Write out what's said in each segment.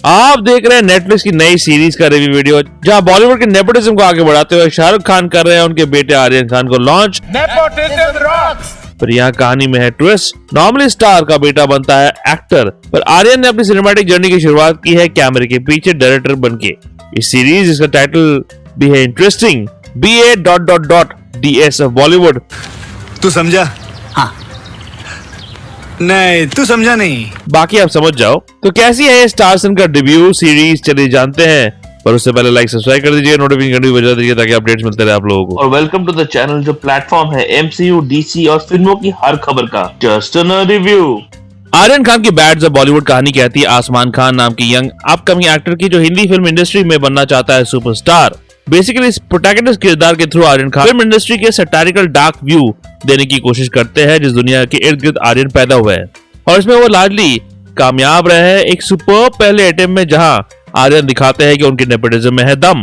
आप देख रहे हैं नेटफ्लिक्स की नई सीरीज का रिव्यू वीडियो, जहां बॉलीवुड के नेपोटिज्म को आगे बढ़ाते हुए शाहरुख खान कर रहे हैं उनके बेटे आर्यन खान को लॉन्च। पर यहाँ कहानी में है ट्विस्ट। नॉर्मली स्टार का बेटा बनता है एक्टर, पर आर्यन ने अपनी सिनेमैटिक जर्नी की शुरुआत की है कैमरे के पीछे डायरेक्टर बनके। इस सीरीज इसका टाइटल भी है इंटरेस्टिंग, BA.DS ऑफ बॉलीवुड। तू समझा? हाँ। नहीं, तू समझा नहीं। बाकी आप समझ जाओ। तो कैसी है स्टार सन का डेब्यू सीरीज, चलिए जानते हैं। पर उससे पहले लाइक सब्सक्राइब कर दीजिए, नोटिफिकेशन घंटी बजा दीजिए ताकि अपडेट्स मिलते रहे आप लोगों को। और वेलकम टू द चैनल जो प्लेटफॉर्म है MCU, DC और फिल्मों की हर खबर का। Just a review. Aryan Khan की बैड बॉलीवुड कहानी कहती है आसमान खान नाम की यंग अपकमिंग एक्टर की, जो हिंदी फिल्म इंडस्ट्री में बनना चाहता है सुपरस्टार। बेसिकली इस प्रोटैगनिस्ट किरदार के through Aryan Khan film industry के सैटारिकल डार्क व्यू देने की कोशिश करते हैं जिस दुनिया के इर्द गिर्द आर्यन पैदा हुआ है, और इसमें वो लाडली कामयाब रहे हैं एक सुपर पहले अटेम्प्ट में, जहां आर्यन दिखाते हैं कि उनके नेपोटिज्म में है दम।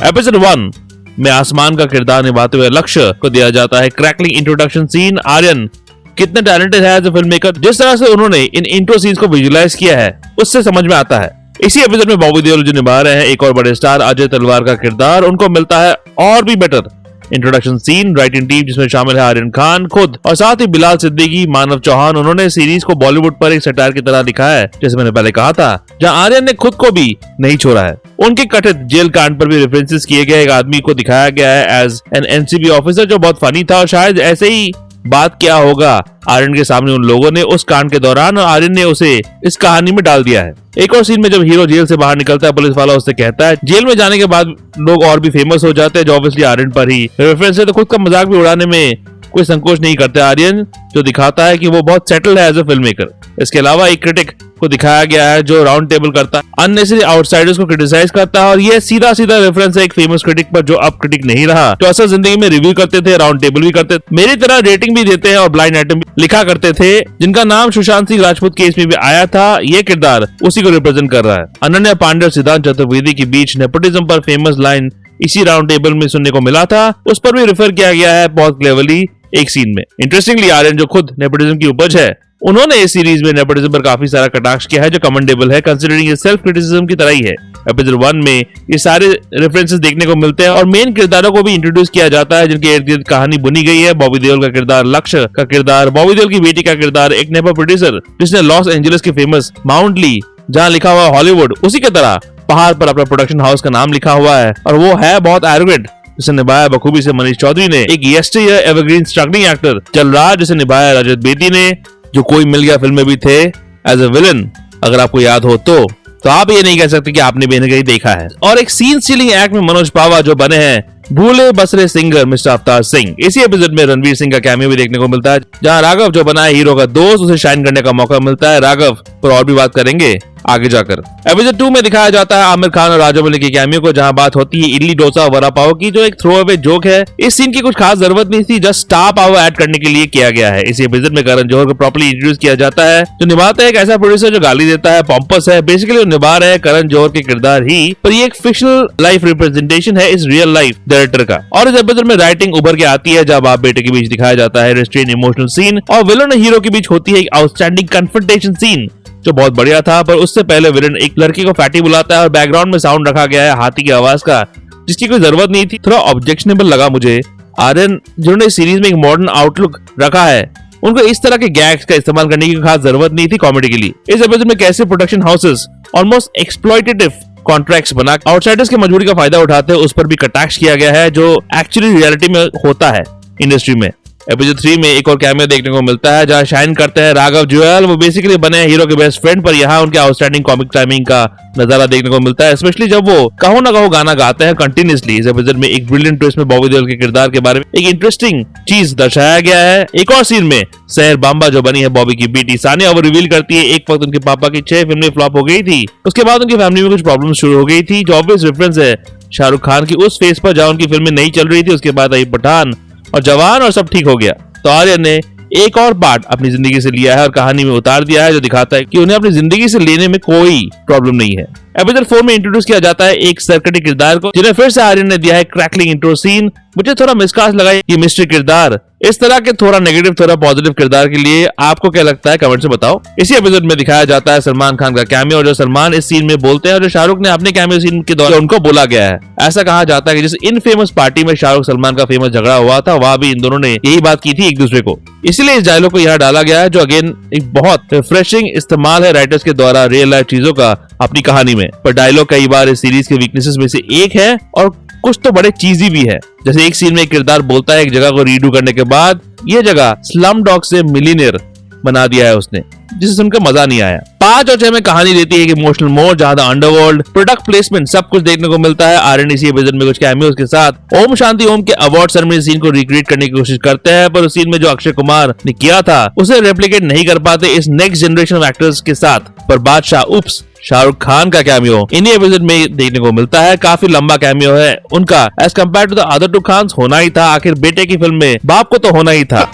एपिसोड 1 में आसमान का किरदार निभाते हुए लक्ष्य को दिया जाता है क्रैकलिंग इंट्रोडक्शन सीन। आर्यन कितने टैलेंटेड है एज अ फिल्म मेकर, जिस तरह से उन्होंने इन इंट्रो सीन्स को विजुअलाइज किया है उससे समझ में आता है। इसी एपिसोड में बॉबी देओल जो निभा रहे हैं एक और बड़े स्टार अजय तलवार का किरदार, उनको मिलता है और भी better introduction scene. Writing team जिसमें शामिल है आर्यन खान खुद और साथ ही बिलाल सिद्दीकी, मानव चौहान। उन्होंने सीरीज को बॉलीवुड पर एक सटायर की तरह दिखाया है, जैसे मैंने पहले कहा था, जहां आर्यन ने खुद को भी नहीं छोड़ा है। उनके कथित जेल कांड पर भी रेफरेंसेस किए गए। एक आदमी को दिखाया गया है एज एन NCB ऑफिसर जो बहुत फनी था, और शायद ऐसे ही बात क्या होगा आर्यन के सामने उन लोगों ने उस कांड के दौरान, और आर्यन ने उसे इस कहानी में डाल दिया है। एक और सीन में जब हीरो जेल से बाहर निकलता है, पुलिस वाला उससे कहता है जेल में जाने के बाद लोग और भी फेमस हो जाते हैं, जो ऑब्वियसली आर्यन पर ही रेफरेंस है। तो खुद का मजाक भी उड़ाने में कोई संकोच नहीं करते आर्यन, जो दिखाता है कि वो बहुत सेटल्ड है एज अ फिल्म मेकर। इसके अलावा एक क्रिटिक को दिखाया गया है जो राउंड टेबल करता है, अननेसेसरी आउटसाइडर्स को क्रिटिसाइज करता है, और ये सीधा सीधा रेफरेंस है एक फेमस क्रिटिक पर जो अब क्रिटिक नहीं रहा, जो असल जिंदगी में रिव्यू करते थे, राउंड टेबल भी करते थे, मेरी तरह रेटिंग भी देते हैं और ब्लाइंड आइटम भी लिखा करते थे, जिनका नाम सुशांत सिंह राजपूत केस में भी आया था। ये किरदार उसी को रिप्रेजेंट कर रहा है। अनन्या पांडे और सिद्धांत चतुर्वेदी के बीच नेपोटिज्म पर फेमस लाइन इसी राउंड टेबल में सुनने को मिला था, उस पर भी रेफर किया गया है बहुत क्लेवरली एक सीन में। इंटरेस्टिंगली आर्यन जो खुद नेपोटिज्म की उपज है, उन्होंने इस सीरीज में नेपोटिज्म पर काफी सारा कटाक्ष किया है, जो कमेंडेबल है कंसीडरिंग ये सेल्फ क्रिटिसिज्म की तरह ही है। एपिसोड 1 में ये सारे रेफरेंसेस देखने को मिलते हैं, और मेन किरदारों को भी इंट्रोड्यूस किया जाता है जिनके इर्द गिर्द कहानी बुनी गई है। बॉबी देओल का किरदार, लक्ष्य का किरदार, बॉबी देओल की बेटी का किरदार, एक नेपो प्रोड्यूसर जिसने लॉस एंजलिस के फेमस माउंट ली जहाँ लिखा हुआ हॉलीवुड, उसी की तरह पहाड़ पर अपना प्रोडक्शन हाउस का नाम लिखा हुआ है, और वो है बहुत एरोगेंट, जिसे निभाया बखूबी से मनीष चौधरी ने। एक यस्टरईयर एवरग्रीन स्ट्रगलिंग एक्टर जलराज, जिसे निभाया रजत बेदी ने, जो कोई मिल गया फिल्म में भी थे एज अ विलन, अगर आपको याद हो तो आप ये नहीं कह सकते कि आपने भी कहीं देखा है। और एक सीन स्टीलिंग एक्ट में मनोज पावा जो बने हैं भूले बसरे सिंगर मिस्टर अवतार सिंह। इसी एपिसोड में रणवीर सिंह का कैमियो भी देखने को मिलता है, जहां राघव जो बना है हीरो का दोस्त, उसे शाइन करने का मौका मिलता है। राघव पर और भी बात करेंगे आगे जाकर। एपिसोड 2 में दिखाया जाता है आमिर खान और राजामौली के कैमियो को, जहां बात होती है इडली डोसा वड़ा पाव की, जो एक थ्रो अवे जोक है। इस सीन की कुछ खास जरूरत नहीं थी, जस्ट स्टार पावर ऐड करने के लिए किया गया है। इसी एपिसोड में करण जौहर को प्रॉपर्ली इंट्रोड्यूस किया जाता है, जो निभाता है एक ऐसा प्रोड्यूसर जो गाली देता है, पॉम्पस है। बेसिकली वो निभा रहे हैं करण जौहर के किरदार ही, पर ये एक फिक्शनल लाइफ रिप्रेजेंटेशन है इस रियल लाइफ डायरेक्टर का। और इस एपिसोड में राइटिंग उभर के आती है, जब बाप बेटे के बीच दिखाया जाता है रेस्ट्रेन इमोशनल सीन, और विलन और हीरो के बीच होती है एक आउटस्टैंडिंग कन्फ्रंटेशन सीन जो बहुत बढ़िया था। पर उससे पहले विलन एक लड़की को फैटी बुलाता है, और बैकग्राउंड में साउंड रखा गया है हाथी की आवाज का, जिसकी कोई जरूरत नहीं थी। थोड़ा ऑब्जेक्शनेबल लगा मुझे। आर्यन जिन्होंने सीरीज में एक मॉडर्न आउटलुक रखा है, उनको इस तरह के गैग्स का इस्तेमाल करने की खास जरूरत नहीं थी कॉमेडी के लिए। इस एपिसोड में कैसे production houses almost exploitative contracts बना आउटसाइडर्स की मजबूरी का फायदा उठाते हैं, उस पर भी कटाक्ष किया गया है, जो एक्चुअली रियलिटी में होता है इंडस्ट्री में। एपिसोड 3 में एक और कैमियो देखने को मिलता है, जहां शाइन करते हैं राघव जुएल। वो बेसिकली बने हैं हीरो के बेस्ट फ्रेंड, पर यहाँ उनके आउटस्टैंडिंग कॉमिक टाइमिंग का नजारा देखने को मिलता है, स्पेशली जब वो कहो ना कहो गाना गाते हैं कंटिन्यूसली। इस एपिसोड में एक ब्रिलियंट ट्विस्ट में बॉबी देओल के किरदार के बारे में एक इंटरेस्टिंग चीज दर्शाया गया है। एक और सीन में सहर बांबा जो बनी है बॉबी की बेटी सानिया, वो रिवील करती है एक वक्त उनके पापा की 6 फिल्में फ्लॉप हो गई थी, उसके बाद उनकी फैमिली में कुछ प्रॉब्लम शुरू हो गई थी, जो ऑब्वियस रेफरेंस है शाहरुख खान की उस फेज पर जहां उनकी फिल्में नहीं चल रही थी। उसके बाद आई पठान और जवान, और सब ठीक हो गया। तो आर्यन ने एक और पार्ट अपनी जिंदगी से लिया है और कहानी में उतार दिया है, जो दिखाता है कि उन्हें अपनी जिंदगी से लेने में कोई प्रॉब्लम नहीं है। एपिसोड 4 में इंट्रोड्यूस किया जाता है एक सरकटी किरदार को, जिन्हें फिर से आर्यन ने दिया है क्रैकलिंग इंट्रो सीन। मुझे थोड़ा मिसकास्ट लगा ये मिस्ट्री किरदार। इस तरह के थोड़ा नेगेटिव थोड़ा पॉजिटिव किरदार के लिए आपको क्या लगता है, कमेंट से बताओ। इसी एपिसोड में दिखाया जाता है सलमान खान का कैमियो, जो सलमान इस सीन में बोलते हैं और जो शाहरुख ने अपने कैमियो सीन के दौरान उनको बोला गया है। ऐसा कहा जाता है कि जिस इन फेमस पार्टी में शाहरुख सलमान का फेमस झगड़ा हुआ था, वहां भी इन दोनों ने यही बात की थी एक दूसरे को, इसलिए इस डायलॉग को यहाँ डाला गया है, जो अगेन एक बहुत रिफ्रेशिंग इस्तेमाल है राइटर्स के द्वारा रियल लाइफ चीजों का अपनी कहानी में। पर डायलॉग कई बार इस सीरीज के वीकनेसेस में से एक है और कुछ तो बड़े चीजी भी है। जैसे एक सीन में एक किरदार बोलता है एक जगह को रीडू करने के बाद ये जगह स्लम डॉग से मिलियनेयर बना दिया है उसने, जिसे सुनकर मजा नहीं आया। 5 और 6 में कहानी देती है कि इमोशनल मोड, ज्यादा अंडरवर्ल्ड, प्रोडक्ट प्लेसमेंट, सब कुछ देखने को मिलता है। आर्यन इसी एपिसोड में कुछ कैमियोज के साथ ओम शांति ओम के अवार्ड सेरेमनी सीन को रिक्रिएट करने की कोशिश करते हैं, पर उस सीन में जो अक्षय कुमार ने किया था उसे रेप्लिकेट नहीं कर पाते इस नेक्स्ट जनरेशन ऑफ एक्टर्स के साथ। पर बादशाह उप्स शाहरुख खान का कैमियो इन्हीं एपिसोड में देखने को मिलता है। काफी लंबा कैमियो है उनका, as compared to the other 2 Khans होना ही था। आखिर बेटे की फिल्म में बाप को तो होना ही था।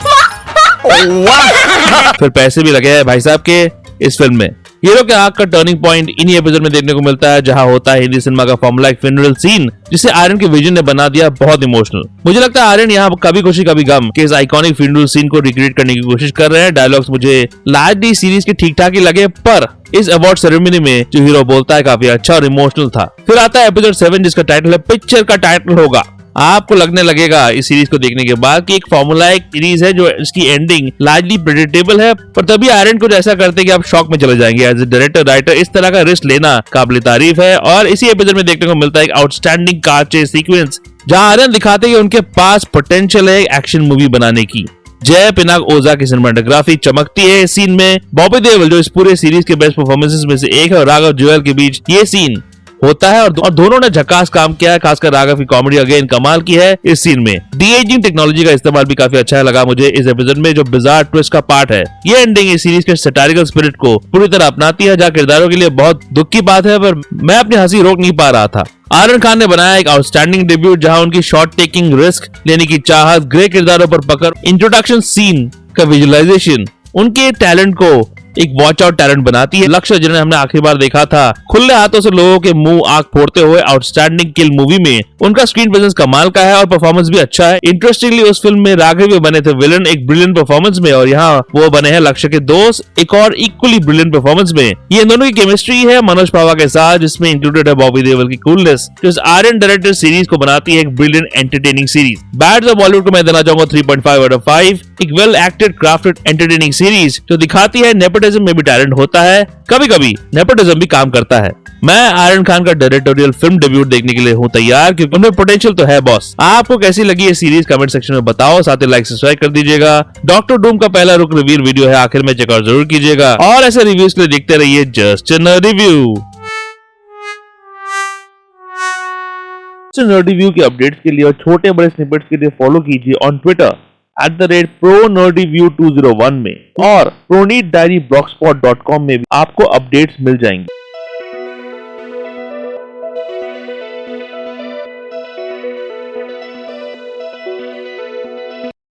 फिर पैसे भी लगे हैं भाई साहब के इस फिल्म में। हीरो के आग का टर्निंग पॉइंट इन्हीं एपिसोड में देखने को मिलता है, जहां होता है हिंदी सिनेमा का फॉर्मूला एक फ्यूनरल सीन, जिसे आर्यन के विजन ने बना दिया बहुत इमोशनल। मुझे लगता है आर्यन यहाँ कभी खुशी कभी गम के इस आइकॉनिक फ्यूनरल सीन को रिक्रिएट करने की कोशिश कर रहे हैं। डायलॉग्स मुझे लार्जली सीरीज के ठीक ठाक ही लगे, पर इस अवार्ड सेरेमनी में जो हीरो बोलता है काफी अच्छा और इमोशनल था। फिर आता है एपिसोड 7, जिसका टाइटल है पिक्चर का टाइटल होगा। आपको लगने लगेगा इस सीरीज को देखने के बाद कि एक फॉर्मूलाइक सीरीज है, जो इसकी एंडिंग लार्जली प्रेडिक्टेबल है, पर तभी आर्यन कुछ ऐसा करते हैं कि आप शॉक में चले जाएंगे। एज ए डायरेक्टर राइटर इस तरह का रिस्क लेना काबिल तारीफ है। और इसी एपिसोड में देखने को मिलता है एक आउटस्टैंडिंग कार चेस सीक्वेंस, जहां आर्यन दिखाते हैं कि उनके पास पोटेंशियल है एक्शन मूवी बनाने की। जय पिनाक ओझा की सिनेमाटोग्राफी चमकती है इस सीन में। बॉबी देओल जो इस पूरे सीरीज के बेस्ट परफॉर्मेंसेस में से एक है, और राघव जुएल के बीच ये सीन होता है और दोनों ने झकास काम किया है। खासकर राघव की कॉमेडी अगेन कमाल की है इस सीन में। डी एजिंग टेक्नोलॉजी का इस्तेमाल भी काफी अच्छा लगा मुझे इस एपिसोड में, जो बिजार ट्विस्ट का पार्ट है। ये एंडिंग इस सीरीज के सैटारिकल स्पिरिट को पूरी तरह अपनाती है, जहाँ किरदारों के लिए बहुत दुख की बात है, पर मैं अपनी हंसी रोक नहीं पा रहा था। आर्यन खान ने बनाया एक आउटस्टैंडिंग डेब्यूट, जहां उनकी शॉट टेकिंग, रिस्क लेने की चाहत, ग्रे किरदारों पर पकड़, इंट्रोडक्शन सीन का विजुअलाइजेशन उनके टैलेंट को एक वॉच आउट टैलेंट बनाती है। लक्ष्य, जिन्हें हमने आखिरी बार देखा था खुले हाथों से लोगों के मुंह आंख फोड़ते हुए आउटस्टैंडिंग किल मूवी में, उनका स्क्रीन प्रेजेंस कमाल का है और परफॉर्मेंस भी अच्छा है। इंटरेस्टिंगली उस फिल्म में राघव बने थे विलन एक ब्रिलियंट परफॉर्मेंस में, और यहाँ वो बने हैं लक्ष्य के दोस्त एक और इक्वली ब्रिलियंट परफॉर्मेंस में। ये दोनों की केमिस्ट्री है मनोज पावा के साथ, जिसमें इंक्लूडेड है बॉबी देओल की कूलनेस, जो आर्यन डायरेक्टर सीरीज को बनाती है एक brilliant entertaining series. Bads of Bollywood को मैं देना चाहूंगा 3.5 आउट ऑफ 5। एक well acted crafted entertaining series जो दिखाती है नेपोटिज्म में भी टैलेंट होता है, कभी कभी नेपोटिज्म भी काम करता है। मैं आर्यन खान का डायरेक्टोरियल फिल्म डेब्यूट देखने के लिए हूँ तैयार, क्योंकि उनमें पोटेंशियल तो है बॉस। आपको कैसी लगी ये सीरीज कमेंट सेक्शन में बताओ, साथ ही लाइक सब्सक्राइब कर दीजिएगा। डॉक्टर डूम का पहला रुक रिव्यू वीडियो है, आखिर में चेकआउट जरूर कीजिएगा, और ऐसे रिव्यूज के लिए देखते रहिए जस्ट रिव्यू। रिव्यू के अपडेट्स के लिए और छोटे बड़े स्निपेट्स के लिए फॉलो कीजिए ऑन ट्विटर @ProNerdyView201 में, और ProNeedDiaryBlogspot.com में भी आपको अपडेट्स मिल जाएंगे।